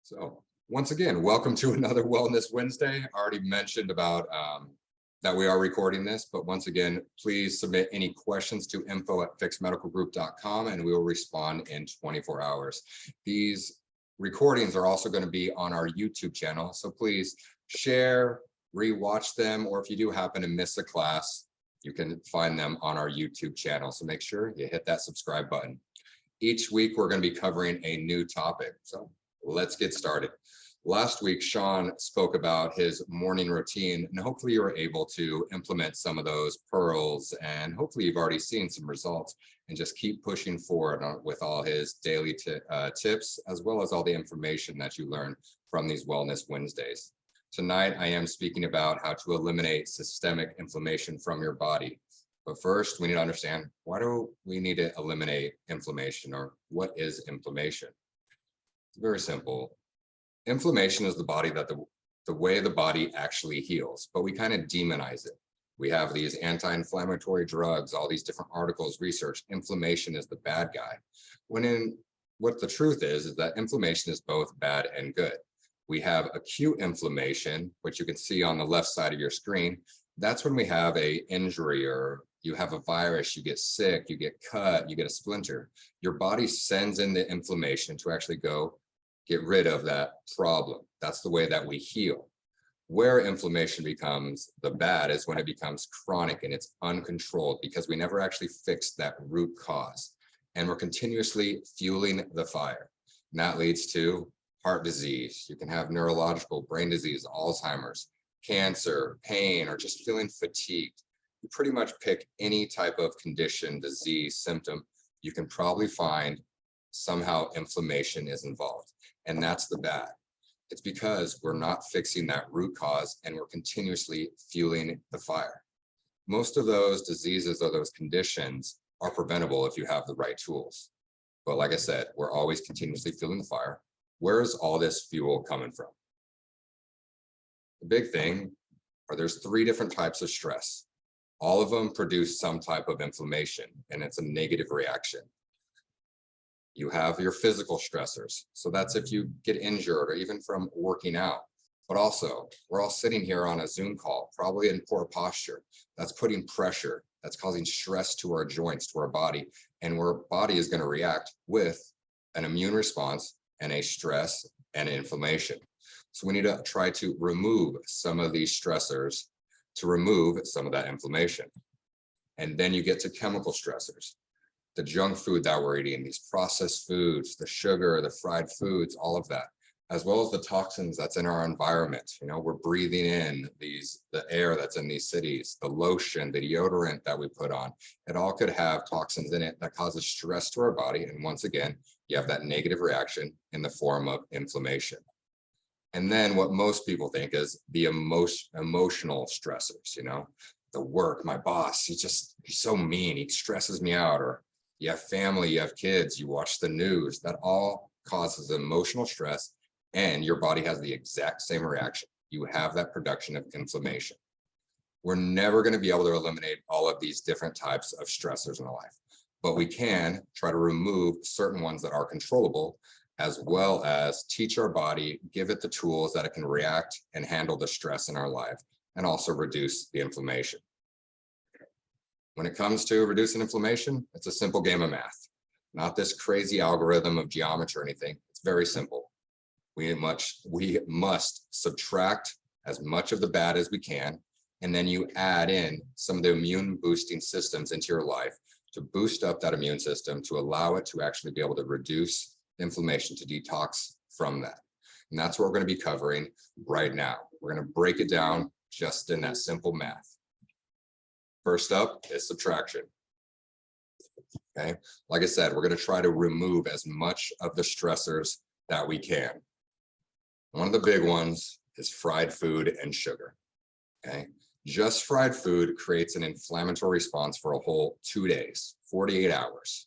So once again, welcome to another Wellness Wednesday. I already mentioned about that we are recording this, but once again, please submit any questions to info@fixedmedicalgroup.com and we will respond in 24 hours. These recordings are also going to be on our YouTube channel, so please share, rewatch them, or if you do happen to miss a class, you can find them on our YouTube channel. So make sure you hit that subscribe button. Each week, we're going to be covering a new topic. So let's get started. Last week, Sean spoke about his morning routine, and hopefully you were able to implement some of those pearls, and hopefully you've already seen some results, and just keep pushing forward with all his daily tips, as well as all the information that you learn from these Wellness Wednesdays. Tonight, I am speaking about how to eliminate systemic inflammation from your body. But first, we need to understand, why do we need to eliminate inflammation, or what is inflammation? It's very simple. Inflammation is the way the body actually heals, but we kind of demonize it. We have these anti-inflammatory drugs, all these different articles, research. Inflammation is the bad guy. What the truth is that inflammation is both bad and good. We have acute inflammation, which you can see on the left side of your screen. That's when we have an injury, or you have a virus, you get sick, you get cut, you get a splinter. Your body sends in the inflammation to actually go get rid of that problem. That's the way that we heal. Where inflammation becomes the bad is when it becomes chronic and it's uncontrolled, because we never actually fix that root cause. And we're continuously fueling the fire. And that leads to heart disease. You can have neurological, brain disease, Alzheimer's, cancer, pain, or just feeling fatigued. You pretty much pick any type of condition, disease, symptom, you can probably find somehow inflammation is involved. And that's the bad. It's because we're not fixing that root cause and we're continuously fueling the fire. Most of those diseases or those conditions are preventable if you have the right tools. But like I said, we're always continuously fueling the fire. Where is all this fuel coming from? The big thing are there's 3 different types of stress. All of them produce some type of inflammation, and it's a negative reaction. You have your physical stressors. So that's if you get injured or even from working out. But also, we're all sitting here on a Zoom call, probably in poor posture. That's putting pressure. That's causing stress to our joints, to our body. And our body is going to react with an immune response and a stress and inflammation. So we need to try to remove some of these stressors to remove some of that inflammation. And then you get to chemical stressors. The junk food that we're eating, these processed foods, the sugar, the fried foods, all of that, as well as the toxins that's in our environment. You know, we're breathing in the air that's in these cities, the lotion, the deodorant that we put on. It all could have toxins in it that causes stress to our body. And once again, you have that negative reaction in the form of inflammation. And then what most people think is the emotional stressors, you know, the work, my boss, he's so mean, he stresses me out. Or you have family, you have kids, you watch the news, that all causes emotional stress, and your body has the exact same reaction. You have that production of inflammation. We're never going to be able to eliminate all of these different types of stressors in our life, but we can try to remove certain ones that are controllable, as well as teach our body, give it the tools that it can react and handle the stress in our life, and also reduce the inflammation. When it comes to reducing inflammation, it's a simple game of math, not this crazy algorithm of geometry or anything. It's very simple. We must subtract as much of the bad as we can, and then you add in some of the immune boosting systems into your life to boost up that immune system, to allow it to actually be able to reduce inflammation, to detox from that. And that's what we're going to be covering right now. We're going to break it down just in that simple math. First up is subtraction. Okay, like I said, we're going to try to remove as much of the stressors that we can. One of the big ones is fried food and sugar. Okay, just fried food creates an inflammatory response for a whole 2 days, 48 hours.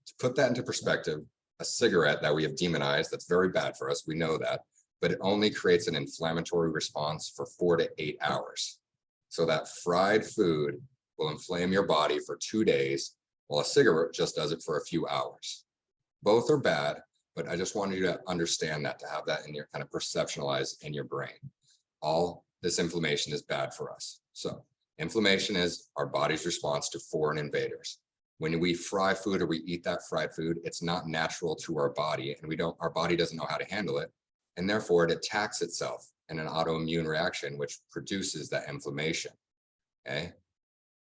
To put that into perspective, a cigarette that we have demonized, that's very bad for us, we know that, but it only creates an inflammatory response for 4 to 8 hours. So that fried food will inflame your body for 2 days, while a cigarette just does it for a few hours. Both are bad, but I just wanted you to understand that, to have that in your kind of perceptualized in your brain. All this inflammation is bad for us. So inflammation is our body's response to foreign invaders. When we fry food or we eat that fried food, it's not natural to our body, and our body doesn't know how to handle it. And therefore it attacks itself in an autoimmune reaction, which produces that inflammation. Okay.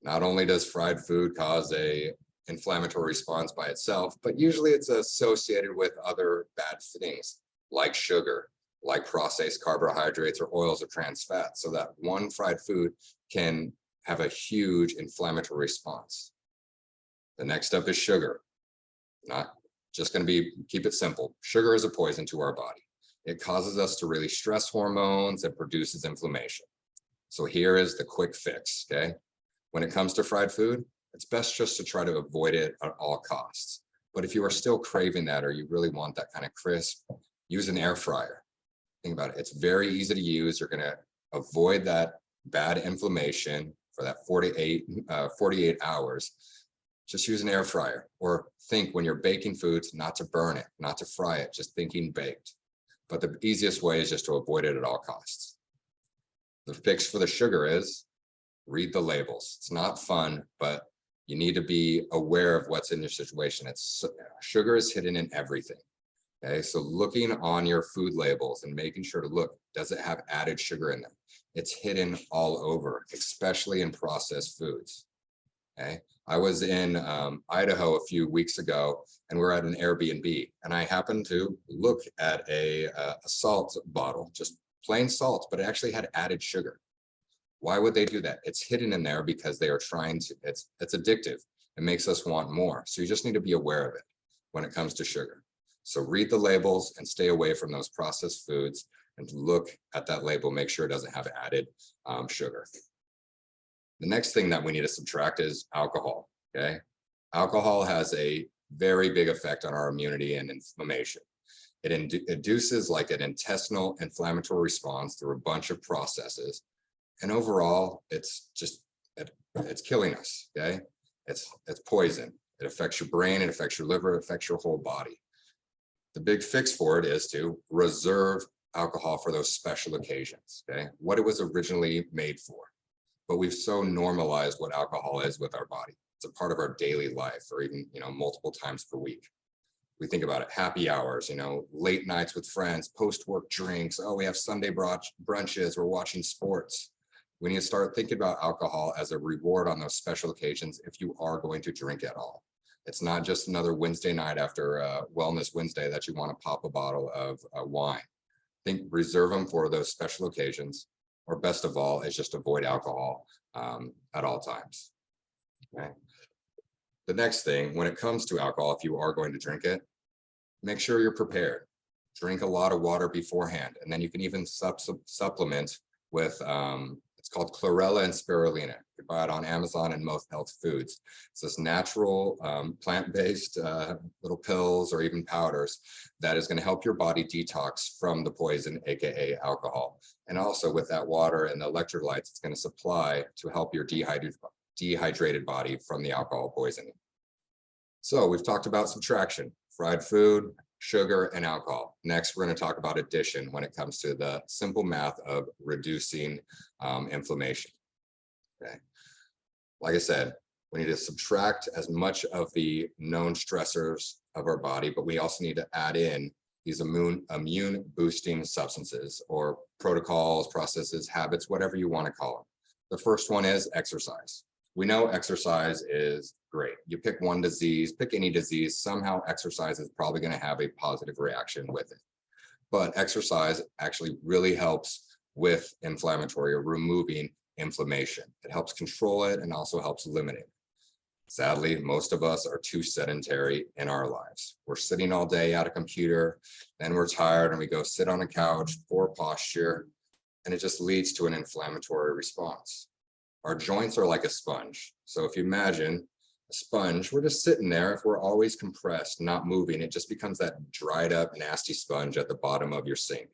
Not only does fried food cause a inflammatory response by itself, but usually it's associated with other bad things like sugar, like processed carbohydrates or oils or trans fats. So that one fried food can have a huge inflammatory response. The next up is sugar. Not just going to be, keep it simple. Sugar is a poison to our body. It causes us to release stress hormones and produces inflammation. So here is the quick fix, okay? When it comes to fried food, it's best just to try to avoid it at all costs. But if you are still craving that, or you really want that kind of crisp, use an air fryer. Think about it. It's very easy to use. You're going to avoid that bad inflammation for that 48 hours. Just use an air fryer, or think when you're baking foods, not to burn it, not to fry it, just thinking baked. But the easiest way is just to avoid it at all costs. The fix for the sugar is read the labels. It's not fun, but you need to be aware of what's in your situation. Sugar is hidden in everything. Okay, so looking on your food labels and making sure to look, does it have added sugar in them? It's hidden all over, especially in processed foods. Okay, I was in Idaho a few weeks ago, and we're at an Airbnb, and I happened to look at a salt bottle, just plain salt, but it actually had added sugar. Why would they do that? It's hidden in there because they are trying to, it's addictive. It makes us want more. So you just need to be aware of it when it comes to sugar. So read the labels and stay away from those processed foods, and look at that label, make sure it doesn't have added sugar. The next thing that we need to subtract is alcohol, okay? Alcohol has a very big effect on our immunity and inflammation. It induces like an intestinal inflammatory response through a bunch of processes. And overall, it's killing us, okay? It's poison. It affects your brain, it affects your liver, it affects your whole body. The big fix for it is to reserve alcohol for those special occasions, okay? What it was originally made for. But we've so normalized what alcohol is with our body. It's a part of our daily life, or even, multiple times per week. We think about it, happy hours, late nights with friends, post-work drinks. Oh, we have Sunday brunches, we're watching sports. We need to start thinking about alcohol as a reward on those special occasions if you are going to drink at all. It's not just another Wednesday night after Wellness Wednesday that you want to pop a bottle of wine. Reserve them for those special occasions, or best of all, is just avoid alcohol at all times. Okay. The next thing, when it comes to alcohol, if you are going to drink it, make sure you're prepared. Drink a lot of water beforehand, and then you can even supplement with it's called chlorella and spirulina. You can buy it on Amazon and most health foods. It's this natural plant-based little pills or even powders that is going to help your body detox from the poison, aka alcohol. And also with that water and the electrolytes, it's going to supply to help your dehydrated body from the alcohol poisoning. So we've talked about subtraction, fried food, sugar, and alcohol. Next, we're going to talk about addition when it comes to the simple math of reducing inflammation. Okay. Like I said, we need to subtract as much of the known stressors of our body, but we also need to add in these immune boosting substances or protocols, processes, habits, whatever you want to call them. The first one is exercise. We know exercise is great. You pick one disease, pick any disease, somehow exercise is probably going to have a positive reaction with it. But exercise actually really helps with inflammatory or removing inflammation. It helps control it and also helps eliminate it. Sadly, most of us are too sedentary in our lives. We're sitting all day at a computer, then we're tired and we go sit on a couch, poor posture, and it just leads to an inflammatory response. Our joints are like a sponge. So if you imagine a sponge, we're just sitting there. If we're always compressed, not moving, it just becomes that dried up, nasty sponge at the bottom of your sink.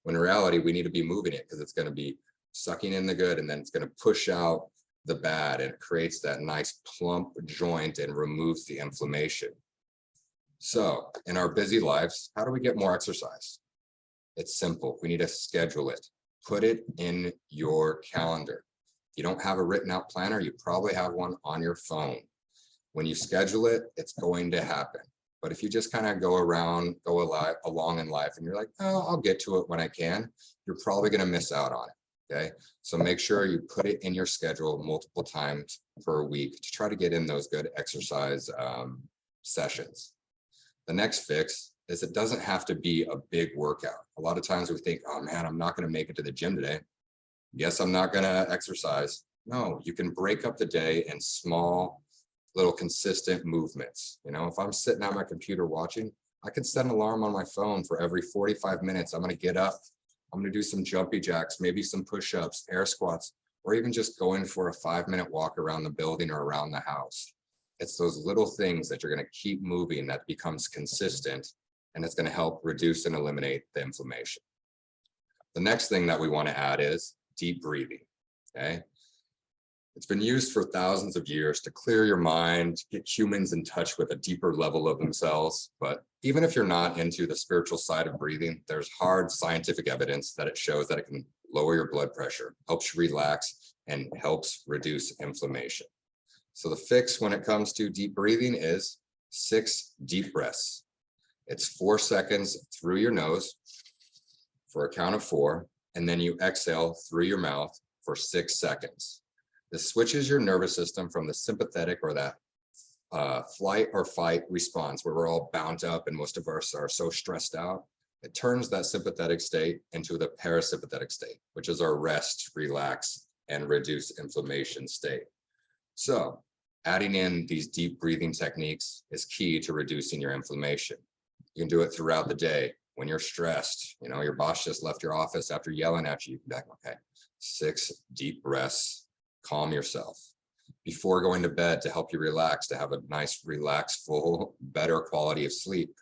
When in reality, we need to be moving it because it's going to be sucking in the good and then it's going to push out the bad, and it creates that nice plump joint and removes the inflammation. So in our busy lives, how do we get more exercise? It's simple. We need to schedule it. Put it in your calendar. If you don't have a written out planner, you probably have one on your phone. When you schedule it, it's going to happen. But if you just kind of go along in life and you're like, oh, I'll get to it when I can, you're probably going to miss out on it. Okay. So make sure you put it in your schedule multiple times per week to try to get in those good exercise sessions. The next fix is it doesn't have to be a big workout. A lot of times we think, oh man, I'm not going to make it to the gym today. Yes, I'm not going to exercise. No, you can break up the day in small, little consistent movements. You know, if I'm sitting at my computer watching, I can set an alarm on my phone for every 45 minutes. I'm going to get up. I'm going to do some jumpy jacks, maybe some push-ups, air squats, or even just going for a 5-minute walk around the building or around the house. It's those little things that you're going to keep moving that becomes consistent, and it's going to help reduce and eliminate the inflammation. The next thing that we want to add is deep breathing. Okay. It's been used for thousands of years to clear your mind, get humans in touch with a deeper level of themselves. But even if you're not into the spiritual side of breathing, there's hard scientific evidence that it shows that it can lower your blood pressure, helps you relax, and helps reduce inflammation. So the fix when it comes to deep breathing is 6 deep breaths. It's 4 seconds through your nose for a count of 4, and then you exhale through your mouth for 6 seconds. This switches your nervous system from the sympathetic or that flight or fight response where we're all bound up and most of us are so stressed out. It turns that sympathetic state into the parasympathetic state, which is our rest, relax, and reduce inflammation state. So adding in these deep breathing techniques is key to reducing your inflammation. You can do it throughout the day. When you're stressed, you know, your boss just left your office after yelling at you, you can be like, okay, 6 deep breaths, calm yourself. Before going to bed to help you relax, to have a nice, relaxed, full, better quality of sleep.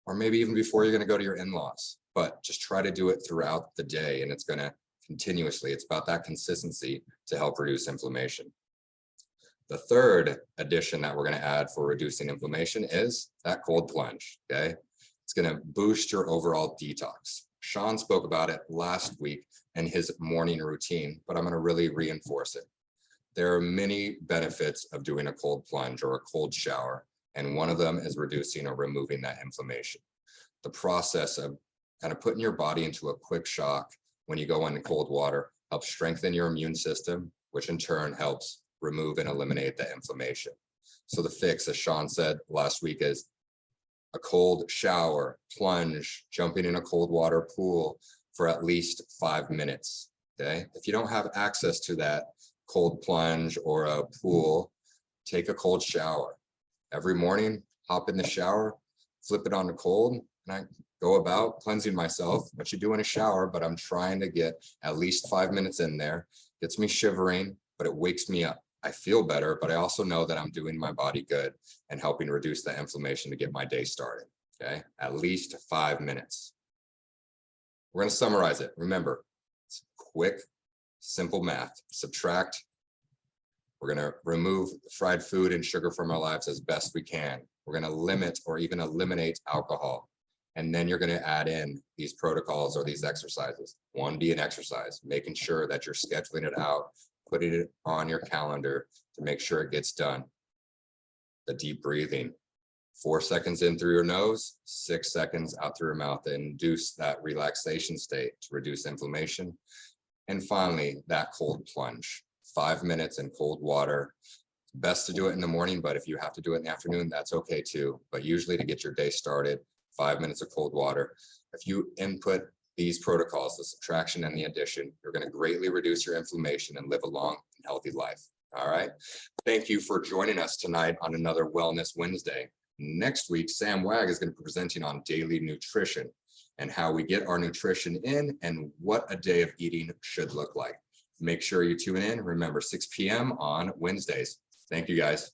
Or maybe even before you're going to go to your in-laws, but just try to do it throughout the day, and it's going to continuously. It's about that consistency to help reduce inflammation. The third addition that we're going to add for reducing inflammation is that cold plunge. Okay. It's going to boost your overall detox. Sean spoke about it last week in his morning routine, but I'm going to really reinforce it. There are many benefits of doing a cold plunge or a cold shower, and one of them is reducing or removing that inflammation. The process of kind of putting your body into a quick shock when you go in cold water helps strengthen your immune system, which in turn helps remove and eliminate the inflammation. So the fix, as Sean said last week, is a cold shower, plunge, jumping in a cold water pool for at least 5 minutes. Okay. If you don't have access to that cold plunge or a pool, take a cold shower. Every morning, hop in the shower, flip it on to cold, and I go about cleansing myself, what you do in a shower, but I'm trying to get at least 5 minutes in there. Gets me shivering, but it wakes me up. I feel better, but I also know that I'm doing my body good and helping reduce the inflammation to get my day started. Okay, at least 5 minutes. We're going to summarize it. Remember, it's quick, simple math. Subtract. We're going to remove fried food and sugar from our lives as best we can. We're going to limit or even eliminate alcohol. And then you're going to add in these protocols or these exercises. One being exercise, making sure that you're scheduling it out, putting it on your calendar to make sure it gets done. The deep breathing, 4 seconds in through your nose, 6 seconds out through your mouth to induce that relaxation state to reduce inflammation. And finally, that cold plunge, 5 minutes in cold water. Best to do it in the morning, but if you have to do it in the afternoon, that's okay too. But usually to get your day started, 5 minutes of cold water. If you input these protocols, the subtraction and the addition, you're going to greatly reduce your inflammation and live a long and healthy life. All right. Thank you for joining us tonight on another Wellness Wednesday. Next week, Sam Wag is going to be presenting on daily nutrition and how we get our nutrition in and what a day of eating should look like. Make sure you tune in. Remember, 6 p.m. on Wednesdays. Thank you, guys.